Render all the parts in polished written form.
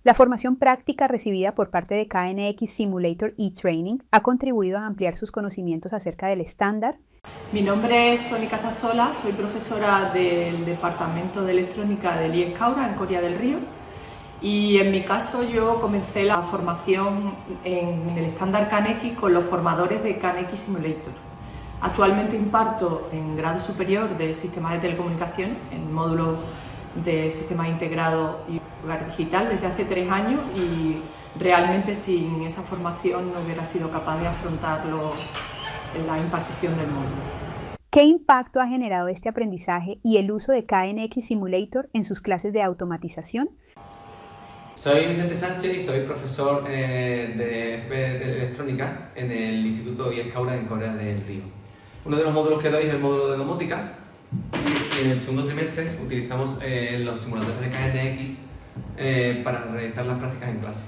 La formación práctica recibida por parte de KNX Simulator e-Training ha contribuido a ampliar sus conocimientos acerca del estándar. Mi nombre es Toni Casasola, soy profesora del Departamento de Electrónica del IES Caura en Coria del Río, y en mi caso yo comencé la formación en el estándar KNX con los formadores de KNX Simulator. Actualmente imparto en grado superior de Sistemas de Telecomunicaciones, en el módulo de Sistemas Integrados y Hogar Digital desde hace 3 años, y realmente sin esa formación no hubiera sido capaz de afrontarlo en la impartición del módulo. ¿Qué impacto ha generado este aprendizaje y el uso de KNX Simulator en sus clases de automatización? Soy Vicente Sánchez y soy profesor de FP de Electrónica en el Instituto IES Caura en Coria del Río. Uno de los módulos que doy es el módulo de domótica, y en el segundo trimestre utilizamos los simuladores de KNX para realizar las prácticas en clase.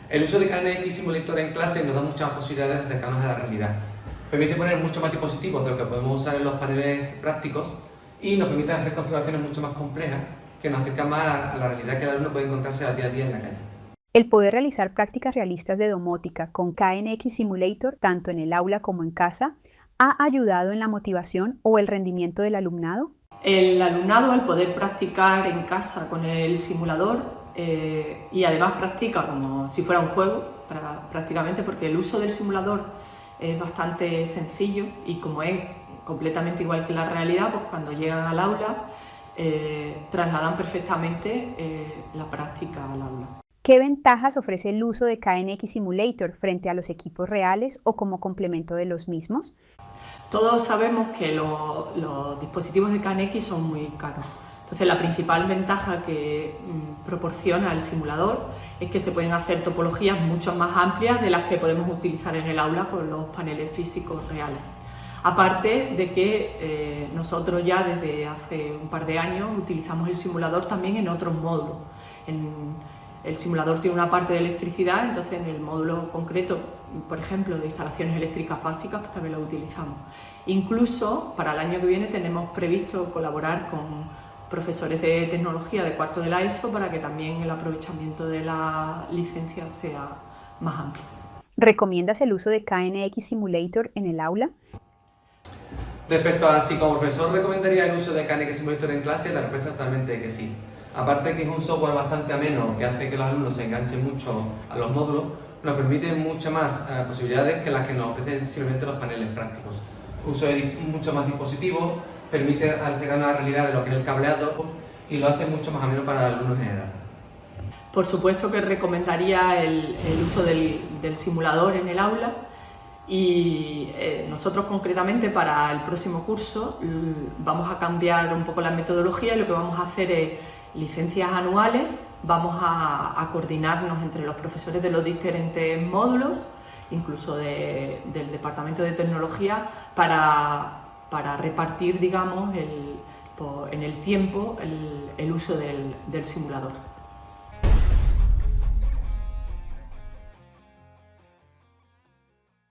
El uso de KNX Simulator en clase nos da muchas posibilidades de acercarnos a la realidad. Permite poner muchos más dispositivos de lo que podemos usar en los paneles prácticos y nos permite hacer configuraciones mucho más complejas que nos acercan más a la realidad que el alumno puede encontrarse al día a día en la calle. El poder realizar prácticas realistas de domótica con KNX Simulator, tanto en el aula como en casa, ¿ha ayudado en la motivación o el rendimiento del alumnado? El alumnado, al poder practicar en casa con el simulador, y además practica como si fuera un juego, prácticamente, porque el uso del simulador es bastante sencillo, y como es completamente igual que la realidad, pues cuando llegan al aula trasladan perfectamente la práctica al aula. ¿Qué ventajas ofrece el uso de KNX Simulator frente a los equipos reales o como complemento de los mismos? Todos sabemos que los dispositivos de KNX son muy caros. Entonces, la principal ventaja que proporciona el simulador es que se pueden hacer topologías mucho más amplias de las que podemos utilizar en el aula con los paneles físicos reales. Aparte de que nosotros ya desde hace un par de años utilizamos el simulador también en otros módulos. El simulador tiene una parte de electricidad, entonces en el módulo concreto, por ejemplo, de instalaciones eléctricas básicas, pues también lo utilizamos. Incluso para el año que viene tenemos previsto colaborar con profesores de tecnología de cuarto de la ESO para que también el aprovechamiento de la licencia sea más amplio. ¿Recomiendas el uso de KNX Simulator en el aula? Respecto a si como profesor recomendaría el uso de KNX Simulator en clase, la respuesta es totalmente que sí. Aparte que es un software bastante ameno que hace que los alumnos se enganchen mucho a los módulos, nos permite muchas más posibilidades que las que nos ofrecen simplemente los paneles prácticos. Uso de muchos más dispositivos, permite acercarnos a la realidad de lo que es el cableado y lo hace mucho más ameno para el alumno en general. Por supuesto que recomendaría el uso del simulador en el aula, y nosotros concretamente para el próximo curso vamos a cambiar un poco la metodología, y lo que vamos a hacer es licencias anuales. Vamos a coordinarnos entre los profesores de los diferentes módulos, incluso del Departamento de Tecnología, para repartir, digamos, en el tiempo el uso del simulador.